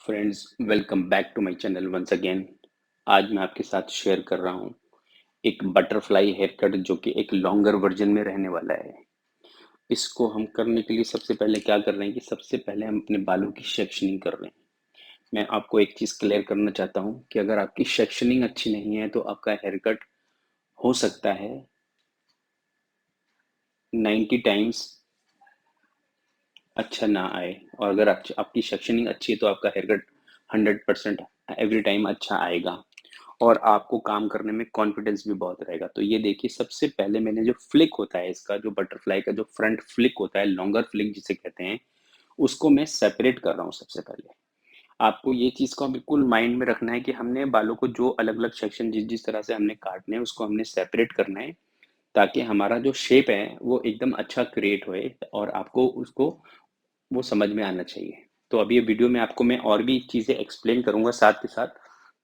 Friends, welcome back to my channel once again. आज मैं आपके साथ शेयर कर रहा हूँ एक बटरफ्लाई हेयर कट जो कि एक लॉन्गर वर्जन में रहने वाला है। इसको हम करने के लिए सबसे पहले क्या कर रहे हैं कि सबसे पहले हम अपने बालों की सेक्शनिंग कर रहे हैं। मैं आपको एक चीज़ क्लियर करना चाहता हूँ कि अगर आपकी सेक्शनिंग अच्छी नहीं है तो आपका हेयर कट हो सकता है 90 टाइम्स अच्छा ना आए, और अगर आपकी सेक्शनिंग अच्छी है तो आपका हेयर कट 100% एवरी टाइम अच्छा आएगा और आपको काम करने में कॉन्फिडेंस भी बहुत रहेगा। तो ये देखिए, सबसे पहले मैंने जो फ्लिक होता है इसका, जो बटरफ्लाई का जो फ्रंट फ्लिक होता है, लॉन्गर फ्लिक जिसे कहते हैं, उसको मैं सेपरेट कर रहा हूँ सबसे पहले। आपको ये चीज़ को बिल्कुल माइंड में रखना है कि हमने बालों को जो अलग अलग सेक्शन जिस जिस तरह से हमने काटने हैं उसको हमने सेपरेट करना है, ताकि हमारा जो शेप है वो एकदम अच्छा क्रिएट होए और आपको उसको वो समझ में आना चाहिए। तो अभी ये वीडियो में आपको मैं और भी चीज़ें एक्सप्लेन करूँगा साथ के साथ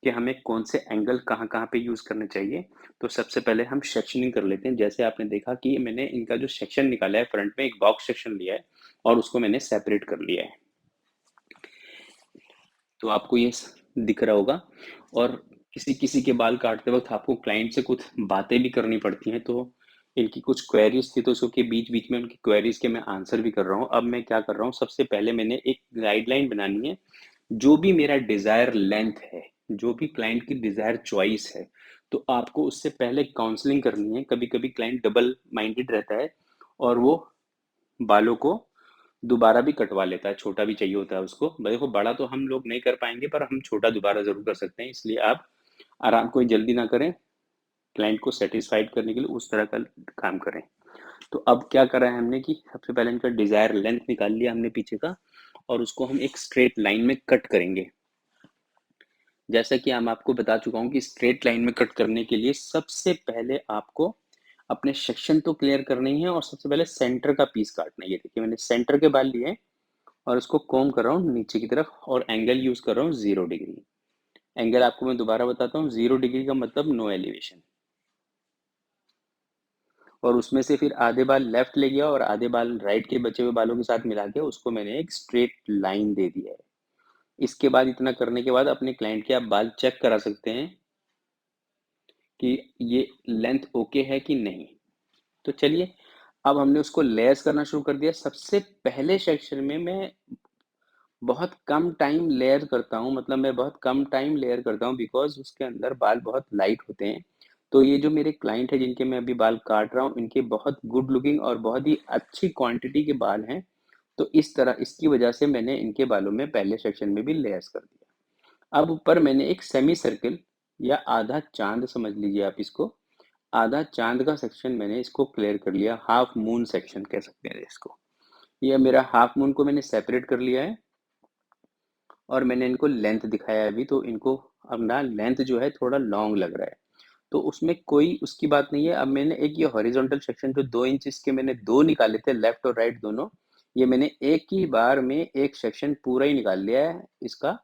कि हमें कौन से एंगल कहाँ-कहाँ पे यूज़ करने चाहिए। तो सबसे पहले हम सेक्शनिंग कर लेते हैं। जैसे आपने देखा कि मैंने इनका जो सेक्शन निकाला है, फ्रंट में एक बॉक्स सेक्शन लिया है और उसको मैंने सेपरेट कर लिया है। तो आपको ये दिख रहा होगा। और किसी किसी के बाल काटते वक्त आपको क्लाइंट से कुछ बातें भी करनी पड़ती हैं, तो इनकी कुछ क्वेरीज थी तो उसके बीच बीच में उनकी क्वेरीज के मैं आंसर भी कर रहा हूँ। अब मैं क्या कर रहा हूँ, सबसे पहले मैंने एक गाइडलाइन बनानी है। जो भी मेरा डिजायर लेंथ है, जो भी क्लाइंट की डिजायर चॉइस है, तो आपको उससे पहले काउंसलिंग करनी है। कभी कभी क्लाइंट डबल माइंडेड रहता है और वो बालों को दोबारा भी कटवा लेता है, छोटा भी चाहिए होता है उसको। देखो, बड़ा तो हम लोग नहीं कर पाएंगे पर हम छोटा दोबारा जरूर कर सकते हैं, इसलिए आप आराम, कोई जल्दी ना करें, क्लाइंट को सेटिस्फाइड करने के लिए उस तरह का काम करें। तो अब क्या करा है हमने कि सबसे पहले इनका डिजायर लेंथ निकाल लिया हमने पीछे का, और उसको हम एक स्ट्रेट लाइन में कट करेंगे। जैसा कि हम आपको बता चुका हूँ कि स्ट्रेट लाइन में कट करने के लिए सबसे पहले आपको अपने सेक्शन तो क्लियर करने ही है, और सबसे पहले सेंटर का पीस काटना है। ये देखिए, मैंने सेंटर के बाल लिए और उसको कोम कर रहा हूँ नीचे की तरफ, और एंगल यूज कर रहा हूँ 0 डिग्री। एंगल आपको मैं दोबारा बताता हूँ, 0 डिग्री का मतलब नो एलिवेशन। और उसमें से फिर आधे बाल लेफ्ट ले गया और आधे बाल राइट के बचे हुए बालों के साथ मिला के उसको मैंने एक स्ट्रेट लाइन दे दिया है। इसके बाद, इतना करने के बाद, अपने क्लाइंट के आप बाल चेक करा सकते हैं कि ये लेंथ ओके है कि नहीं। तो चलिए, अब हमने उसको लेयर्स करना शुरू कर दिया। सबसे पहले सेक्शन में मैं बहुत कम टाइम लेयर करता हूँ, मतलब मैं बहुत कम टाइम लेयर करता हूँ, बिकॉज उसके अंदर बाल बहुत लाइट होते हैं। तो ये जो मेरे क्लाइंट है जिनके मैं अभी बाल काट रहा हूँ, इनके बहुत गुड लुकिंग और बहुत ही अच्छी क्वांटिटी के बाल हैं। तो इस तरह, इसकी वजह से मैंने इनके बालों में पहले सेक्शन में भी लेयर्स कर दिया। अब ऊपर मैंने एक सेमी सर्किल या आधा चांद समझ लीजिए आप इसको, आधा चांद का सेक्शन मैंने इसको क्लियर कर लिया। हाफ मून सेक्शन कह सकते हैं इसको। ये मेरा हाफ मून को मैंने सेपरेट कर लिया है और मैंने इनको लेंथ दिखाया है अभी। तो इनको अब ना लेंथ जो है थोड़ा लॉन्ग लग रहा है, तो उसमें कोई उसकी बात नहीं है। अब मैंने एक ये हॉरिजॉन्टल सेक्शन जो 2 इंच के मैंने दो निकाले थे, लेफ्ट और राइट दोनों, ये मैंने एक ही बार में एक सेक्शन पूरा ही निकाल लिया है इसका,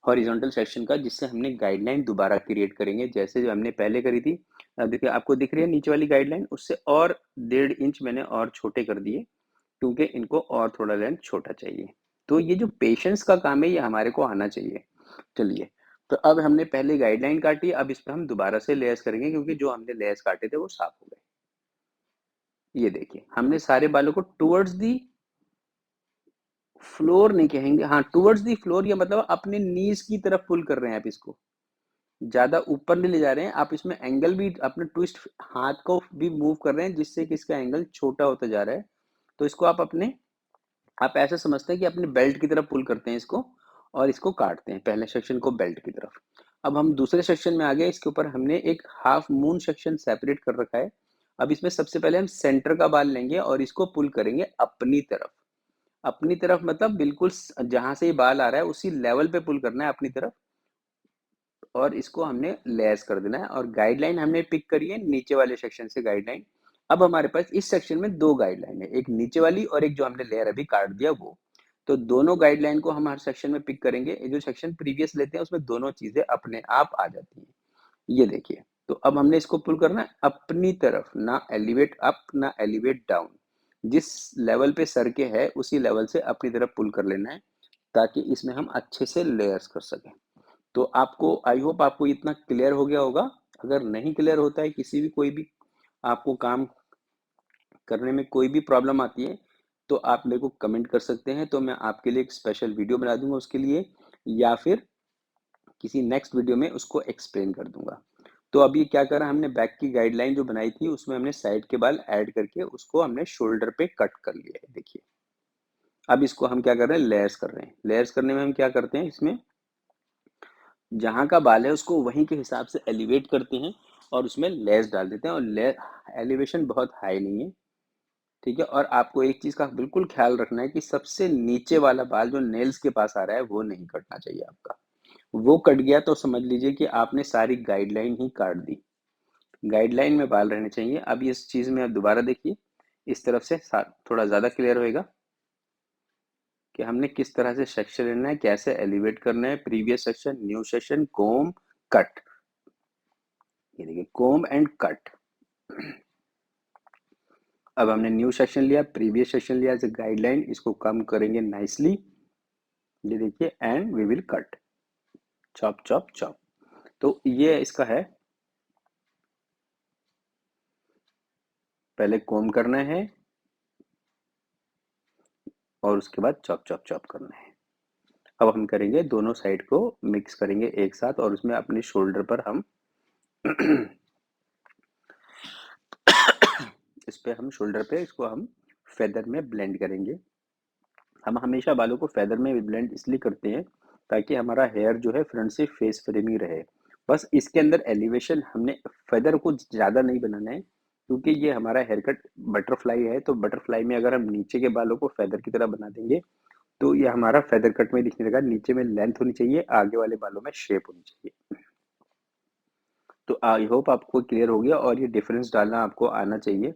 हॉरिजॉन्टल सेक्शन का, जिससे हमने गाइडलाइन दोबारा क्रिएट करेंगे जैसे जो हमने पहले करी थी। अब देखिए, आपको दिख रही है नीचे वाली गाइडलाइन, उससे और 1.5 इंच मैंने और छोटे कर दिए, क्योंकि इनको और थोड़ा लेंथ छोटा चाहिए। तो ये जो पेशेंस का काम है ये हमारे को आना चाहिए। चलिए, तो अब हमने पहले गाइडलाइन काटी, अब इस पर हम दोबारा से लेयर्स करेंगे, क्योंकि जो हमने लेयर्स काटे थे वो साफ हो गए। ये देखिए, हमने सारे बालों को टुवर्ड्स दी फ्लोर नहीं कहेंगे, हाँ, टुवर्ड्स दी फ्लोर, या मतलब अपने नीज की तरफ पुल कर रहे हैं आप इसको, ज्यादा ऊपर नहीं ले जा रहे हैं आप। इसमें एंगल भी अपने ट्विस्ट हाथ को भी मूव कर रहे हैं, जिससे कि इसका एंगल छोटा होता जा रहा है। तो इसको आप अपने, आप ऐसे समझते हैं कि अपने बेल्ट की तरफ पुल करते हैं इसको, और इसको काटते हैं पहले सेक्शन को बेल्ट की तरफ। अब हम दूसरे सेक्शन में आ गए। इसके ऊपर हमने एक हाफ मून सेक्शन सेपरेट कर रखा है। अब इसमें सबसे पहले हम सेंटर का बाल लेंगे और इसको पुल करेंगे अपनी तरफ। अपनी तरफ मतलब बिल्कुल जहां से ये बाल आ रहा है उसी लेवल पे पुल करना है अपनी तरफ, और इसको हमने लेस कर देना है। और गाइडलाइन हमने पिक करी है नीचे वाले सेक्शन से गाइडलाइन। अब हमारे पास इस सेक्शन में दो गाइडलाइन है, एक नीचे वाली और एक जो हमने लेयर अभी काट दिया वो। तो दोनों गाइडलाइन को हम हर सेक्शन में पिक करेंगे। जो सेक्शन प्रीवियस लेते हैं उसमें दोनों चीजें अपने आप आ जाती हैं। ये देखिए, तो अब हमने इसको पुल करना है अपनी तरफ, ना एलिवेट अप ना एलिवेट डाउन। जिस लेवल पे सर के है उसी लेवल से अपनी तरफ पुल कर लेना है, ताकि इसमें हम अच्छे से लेयर्स कर सकें। तो आपको आई होप आपको इतना क्लियर हो गया होगा। अगर नहीं क्लियर होता है, किसी भी कोई भी आपको काम करने में कोई भी प्रॉब्लम आती है, तो आप मेरे को कमेंट कर सकते हैं, तो मैं आपके लिए एक स्पेशल वीडियो बना दूंगा उसके लिए, या फिर किसी नेक्स्ट वीडियो में उसको एक्सप्लेन कर दूंगा। तो अभी क्या करा हमने, बैक की गाइडलाइन जो बनाई थी उसमें हमने साइड के बाल ऐड करके उसको हमने शोल्डर पे कट कर लिया है, देखिए। अब इसको हम क्या कर रहे हैं, लेयर्स कर रहे हैं। लेयर्स करने में हम क्या करते हैं, इसमें जहाँ का बाल है उसको वहीं के हिसाब से एलिवेट करते हैं और उसमें लेयर्स डाल देते हैं, और लेयर एलिवेशन बहुत हाई नहीं है, ठीक है। और आपको एक चीज का बिल्कुल ख्याल रखना है कि सबसे नीचे वाला बाल जो नेल्स के पास आ रहा है वो नहीं कटना चाहिए आपका। वो कट गया तो समझ लीजिए कि आपने सारी गाइडलाइन ही काट दी। गाइडलाइन में बाल रहने चाहिए। अब इस चीज में आप दोबारा देखिए, इस तरफ से थोड़ा ज्यादा क्लियर होएगा कि हमने किस तरह से सेक्शन लेना है, कैसे एलिवेट करना है, previous section, new section, comb, cut. ये देखिए, कोम एंड कट। अब हमने न्यू सेक्शन लिया, प्रीवियस सेक्शन लिया एज ए गाइडलाइन, इसको कम करेंगे नाइसली, ये देखिए, and we will cut, chop chop chop. तो ये इसका है, पहले कोम करना है और उसके बाद चॉप चॉप चॉप करना है। अब हम करेंगे दोनों साइड को मिक्स करेंगे एक साथ, और उसमें अपने शोल्डर पर हम इस पे हम शोल्डर पे इसको हम फेदर में ब्लेंड करेंगे। हम हमेशा बालों को फेदर में ब्लेंड इसलिए करते हैं ताकि हमारा हेयर जो है फ्रंट से फेस फ्रेम ही रहे। बस इसके अंदर एलिवेशन हमने फेदर को ज़्यादा नहीं बनाना है, क्योंकि ये हमारा हेयर कट बटरफ्लाई है, तो बटरफ्लाई में अगर हम नीचे के बालों को फेदर की तरह बना देंगे तो ये हमारा फेदर कट में दिखने लगा। नीचे में लेंथ होनी चाहिए, आगे वाले बालों में शेप होनी चाहिए। तो आई होप आपको क्लियर हो गया, और ये डिफरेंस डालना आपको आना चाहिए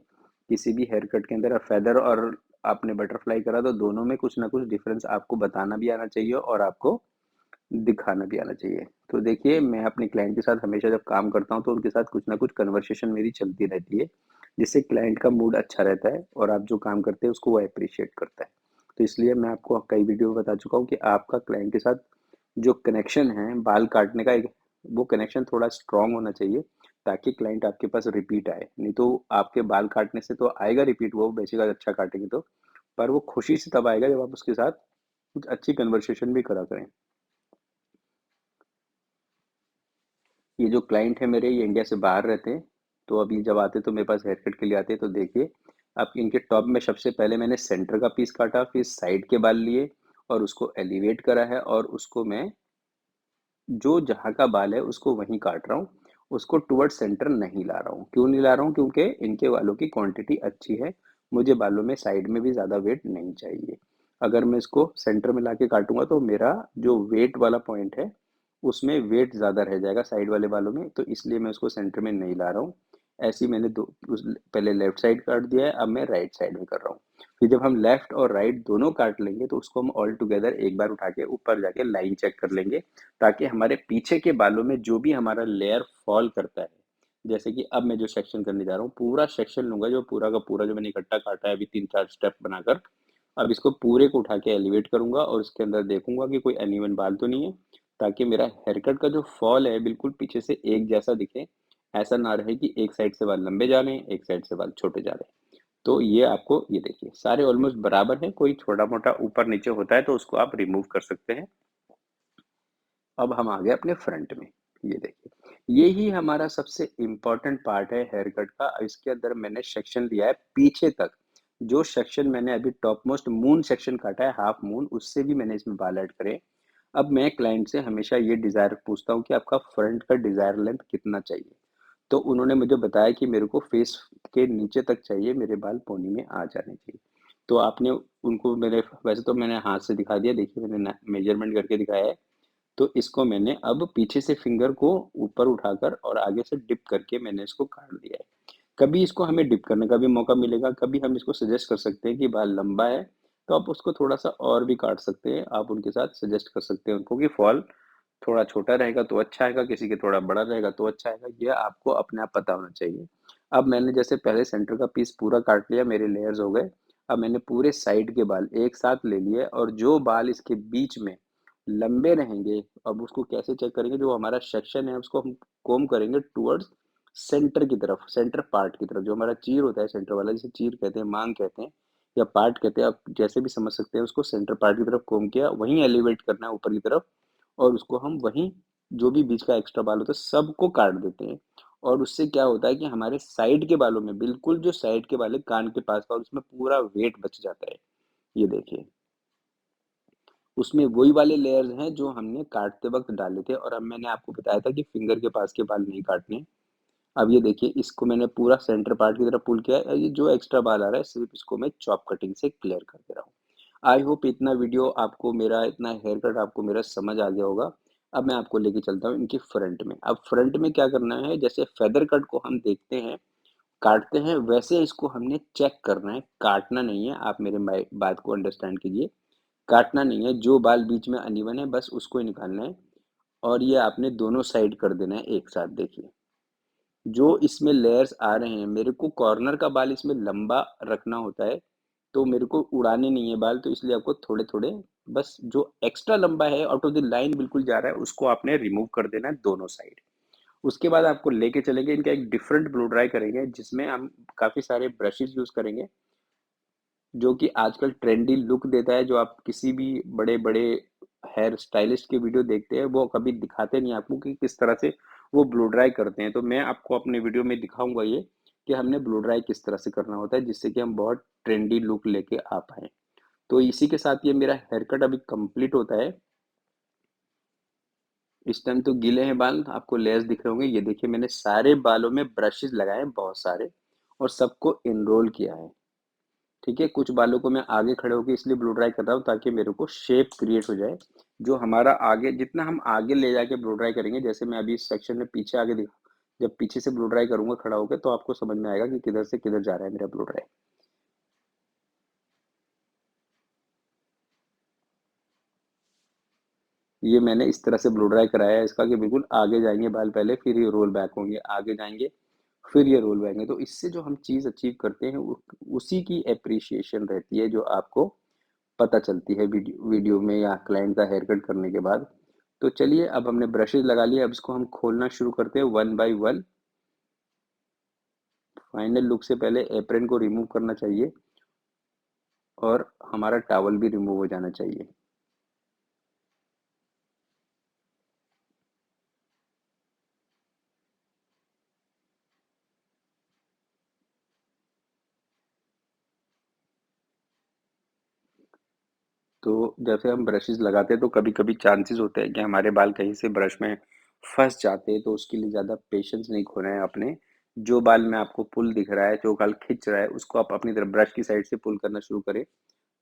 किसी भी हेयर कट के अंदर। फेदर और आपने बटरफ्लाई करा तो दोनों में कुछ ना कुछ डिफरेंस आपको बताना भी आना चाहिए और आपको दिखाना भी आना चाहिए। तो देखिए, मैं अपने क्लाइंट के साथ हमेशा जब काम करता हूँ तो उनके साथ कुछ ना कुछ कन्वर्सेशन मेरी चलती रहती है, जिससे क्लाइंट का मूड अच्छा रहता है और आप जो काम करते हैं उसको वो अप्रिशिएट करता है। तो इसलिए मैं आपको कई वीडियो में बता चुका हूँ कि आपका क्लाइंट के साथ जो कनेक्शन है बाल काटने का, एक वो कनेक्शन थोड़ा स्ट्रांग होना चाहिए, ताकि क्लाइंट आपके पास रिपीट आए। नहीं तो आपके बाल काटने से तो आएगा रिपीट, वो बेसिकली अच्छा काटेंगे तो, पर वो खुशी से तब आएगा जब आप उसके साथ कुछ अच्छी कन्वर्सेशन भी करा करें। ये जो क्लाइंट है मेरे, ये इंडिया से बाहर रहते हैं, तो अभी जब आते तो मेरे पास हेयर कट के लिए आते हैं। तो देखिए, अब इनके टॉप में सबसे पहले मैंने सेंटर का पीस काटा, फिर साइड के बाल लिए और उसको एलिवेट करा है, और उसको मैं जो जहाँ का बाल है उसको वहीं काट रहा हूँ, उसको टुवर्ड सेंटर नहीं ला रहा हूँ। क्यों नहीं ला रहा हूँ, क्योंकि इनके बालों की क्वांटिटी अच्छी है, मुझे बालों में साइड में भी ज़्यादा वेट नहीं चाहिए। अगर मैं इसको सेंटर में ला के काटूंगा तो मेरा जो वेट वाला पॉइंट है उसमें वेट ज़्यादा रह जाएगा साइड वाले बालों में, तो इसलिए मैं उसको सेंटर में नहीं ला रहा हूँ। ऐसे ही मैंने पहले लेफ्ट साइड काट दिया है, अब मैं राइट साइड में कर रहा हूँ। फिर जब हम लेफ्ट और राइट दोनों काट लेंगे तो उसको हम ऑल टुगेदर एक बार उठा के ऊपर जाके लाइन चेक कर लेंगे, ताकि हमारे पीछे के बालों में जो भी हमारा लेयर फॉल करता है, जैसे कि अब मैं जो सेक्शन करने जा रहा हूँ पूरा सेक्शन लूंगा, जो पूरा का पूरा जो मैंने इकट्ठा काटा है अभी 3-4 स्टेप बनाकर, अब इसको पूरे को उठा के एलिवेट करूंगा और इसके अंदर देखूंगा कि कोई अनइवन बाल तो नहीं है, ताकि मेरा हेयरकट का जो फॉल है बिल्कुल पीछे से एक जैसा दिखे। ऐसा ना रहे कि एक साइड से बाल लंबे जा रहे हैं, एक साइड से बाल छोटे जा रहे हैं। तो ये आपको, ये देखिए सारे ऑलमोस्ट बराबर हैं, कोई छोटा मोटा ऊपर नीचे होता है तो उसको आप रिमूव कर सकते हैं। अब हम आ गए अपने फ्रंट में, ये देखिए, ये ही हमारा सबसे इम्पोर्टेंट पार्ट है हेयर कट का। इसके अंदर मैंने सेक्शन लिया है पीछे तक। जो सेक्शन मैंने अभी टॉप मोस्ट मून सेक्शन काटा है, हाफ मून, उससे भी मैंने इसमें बाल ऐड करे। अब मैं क्लाइंट से हमेशा ये डिजायर पूछता हूँ कि आपका फ्रंट का डिजायर लेंथ कितना चाहिए, तो उन्होंने मुझे बताया कि मेरे को फेस के नीचे तक चाहिए, मेरे बाल पोनी में आ जाने चाहिए। तो आपने उनको, मेरे वैसे तो मैंने हाथ से दिखा दिया, देखिए मैंने मेजरमेंट करके दिखाया है। तो इसको मैंने अब पीछे से फिंगर को ऊपर उठाकर और आगे से डिप करके मैंने इसको काट दिया है। कभी इसको हमें डिप करने का भी मौका मिलेगा, कभी हम इसको सजेस्ट कर सकते हैं कि बाल लंबा है तो आप उसको थोड़ा सा और भी काट सकते हैं। आप उनके साथ सजेस्ट कर सकते हैं उनको कि फॉल थोड़ा छोटा रहेगा तो अच्छा आएगा, किसी के थोड़ा बड़ा रहेगा तो अच्छा आएगा, ये आपको अपने आप पता होना चाहिए। अब मैंने जैसे पहले सेंटर का पीस पूरा काट लिया, मेरे लेयर्स हो गए। अब मैंने पूरे साइड के बाल एक साथ ले लिए और जो बाल इसके बीच में लंबे रहेंगे, अब उसको कैसे चेक करेंगे, जो हमारा सेक्शन है उसको हम कोम करेंगे टुवर्ड्स सेंटर की तरफ, सेंटर पार्ट की तरफ, जो हमारा चीर होता है सेंटर वाला, जिसे चीर कहते हैं, मांग कहते हैं या पार्ट कहते हैं, आप जैसे भी समझ सकते हैं उसको। सेंटर पार्ट की तरफ कोम किया, वहीं एलिवेट करना है ऊपर की तरफ, और उसको हम वहीं जो भी बीच का एक्स्ट्रा बाल होता है सबको काट देते हैं। और उससे क्या होता है कि हमारे साइड के बालों में, बिल्कुल जो साइड के बाल है कान के पास का, और उसमें पूरा वेट बच जाता है। ये देखिए, उसमें वही वाले लेयर्स हैं जो हमने काटते वक्त डाले थे, और अब मैंने आपको बताया था कि फिंगर के पास के बाल नहीं काटने। अब ये देखिए, इसको मैंने पूरा सेंटर पार्ट की तरफ पुल किया है, और ये जो एक्स्ट्रा बाल आ रहा है सिर्फ इसको मैं चॉप कटिंग से क्लियर कर दे रहा हूँ। आई होप इतना वीडियो आपको मेरा, इतना हेयर कट आपको मेरा समझ आ गया होगा। अब मैं आपको लेके चलता हूँ इनकी फ्रंट में। अब फ्रंट में क्या करना है, जैसे फेदर कट को हम देखते हैं, काटते हैं, वैसे इसको हमने चेक करना है, काटना नहीं है। आप मेरे बात को अंडरस्टैंड कीजिए, काटना नहीं है, जो बाल बीच में अनइवन है बस उसको ही निकालना है, और ये आपने दोनों साइड कर देना है एक साथ। देखिए, जो इसमें लेयर्स आ रहे हैं, मेरे को कॉर्नर का बाल इसमें लंबा रखना होता है, तो मेरे को उड़ाने नहीं है बाल, तो इसलिए आपको थोड़े थोड़े, बस जो एक्स्ट्रा लंबा है आउट ऑफ द लाइन बिल्कुल जा रहा है उसको आपने रिमूव कर देना है दोनों साइड। उसके बाद आपको लेके चलेंगे, इनका एक डिफरेंट ब्लो ड्राई करेंगे, जिसमें हम काफी सारे ब्रशेस यूज करेंगे, जो कि आजकल ट्रेंडी लुक देता है। जो आप किसी भी बड़े बड़े हेयर स्टाइलिस्ट के वीडियो देखते हैं, वो कभी दिखाते नहीं आपको कि किस तरह से वो ब्लो ड्राई करते हैं। तो मैं आपको अपने वीडियो में दिखाऊंगा ये, कि हमने ब्लो ड्राई किस तरह से करना होता है, जिससे कि हम बहुत ट्रेंडी लुक लेके आ पाए। तो इसी के साथ ये मेरा हेयर कट अभी कंप्लीट होता है। इस टाइम तो गीले हैं बाल, आपको लेयर्स दिख रहे होंगे। ये देखिए, मैंने सारे बालों में ब्रशेस लगाए हैं, बहुत सारे, और सबको इनरोल किया है। ठीक है, कुछ बालों को मैं आगे खड़े होकर इसलिए ब्लो ड्राई कर रहा हूँ ताकि मेरे को शेप क्रिएट हो जाए। जो हमारा आगे, जितना हम आगे ले जाके ब्लो ड्राई करेंगे, जैसे मैं अभी इस सेक्शन में पीछे आगे दिखा, जब पीछे से ब्लो ड्राई करूंगा खड़ा होकर, तो आपको समझ में आएगा कि किधर से किधर जा रहा है मेरा ब्लो ड्राई। ये मैंने इस तरह से ब्लो ड्राई कराया है इसका, कि बिल्कुल आगे जाएंगे बाल पहले, फिर ये रोल बैक होंगे, आगे जाएंगे फिर ये रोल बैक होंगे। तो इससे जो हम चीज़ अचीव करते हैं उसी की अप्रिसिएशन रहती है, जो आपको पता चलती है वीडियो वीडियो में या क्लाइंट का हेयर कट करने के बाद। तो चलिए, अब हमने ब्रशेज लगा लिए, अब इसको हम खोलना शुरू करते हैं one by one. Final look से पहले एप्रन को रिमूव करना चाहिए, और हमारा टॉवल भी रिमूव हो जाना चाहिए। तो जैसे हम ब्रशेस लगाते हैं, तो कभी कभी चांसेस होते हैं कि हमारे बाल कहीं से ब्रश में फंस जाते हैं, तो उसके लिए ज़्यादा पेशेंस नहीं खोना है अपने। जो बाल में आपको पुल दिख रहा है, जो बाल खिंच रहा है, उसको आप अपनी तरफ ब्रश की साइड से पुल करना शुरू करें,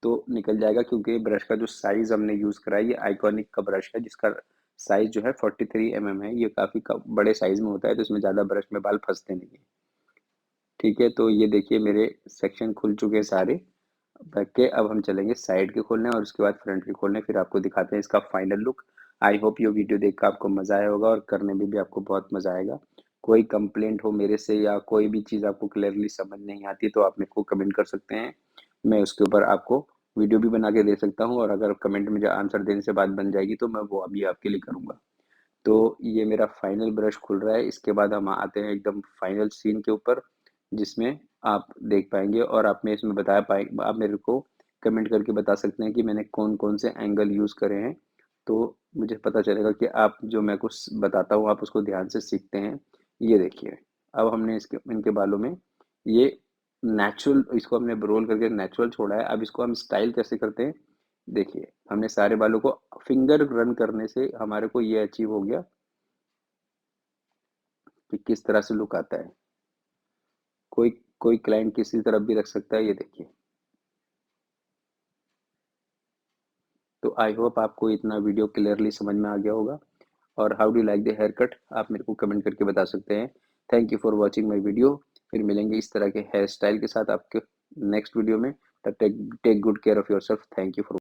तो निकल जाएगा। क्योंकि ब्रश का जो साइज हमने यूज़ करा है, ये आइकॉनिक का ब्रश है, जिसका साइज जो है 43 mm है। ये काफ़ी बड़े साइज में होता है, तो इसमें ज़्यादा ब्रश में बाल फंसते नहीं है। ठीक है, तो ये देखिए, मेरे सेक्शन खुल चुके हैं सारे बैक के। अब हम चलेंगे साइड के खोलने, और उसके बाद फ्रंट के खोलने, फिर आपको दिखाते हैं इसका फाइनल लुक। आई होप ये वीडियो देखकर आपको मज़ा आया होगा, और करने में भी आपको बहुत मज़ा आएगा। कोई कंप्लेंट हो मेरे से, या कोई भी चीज़ आपको क्लियरली समझ नहीं आती, तो आप मेरे को कमेंट कर सकते हैं। मैं उसके ऊपर आपको वीडियो भी बना के दे सकता हूँ, और अगर कमेंट में जो आंसर देने से बात बन जाएगी, तो मैं वो अभी आपके लिए करूँगा। तो ये मेरा फाइनल ब्रश खुल रहा है। इसके बाद हम आते हैं एकदम फाइनल सीन के ऊपर, जिसमें आप देख पाएंगे, और आप में इसमें बता पाएंगे, आप मेरे को कमेंट करके बता सकते हैं कि मैंने कौन कौन से एंगल यूज़ करे हैं। तो मुझे पता चलेगा कि आप जो मैं कुछ बताता हूँ आप उसको ध्यान से सीखते हैं। ये देखिए, अब हमने इसके इनके बालों में ये नेचुरल, इसको हमने रोल करके नेचुरल छोड़ा है। अब इसको हम स्टाइल कैसे करते हैं, देखिए, हमने सारे बालों को फिंगर रन करने से हमारे को ये अचीव हो गया कि किस तरह से लुक आता है। कोई कोई क्लाइंट किसी तरफ भी रख सकता है, ये देखिए। तो आई होप आपको इतना वीडियो क्लियरली समझ में आ गया होगा। और how do like the hair cut, आप मेरे को कमेंट करके बता सकते हैं। Thank you for watching my video. फिर मिलेंगे इस तरह के हेयर स्टाइल के साथ आपके नेक्स्ट वीडियो में। तब take take good care of your self. Thank you for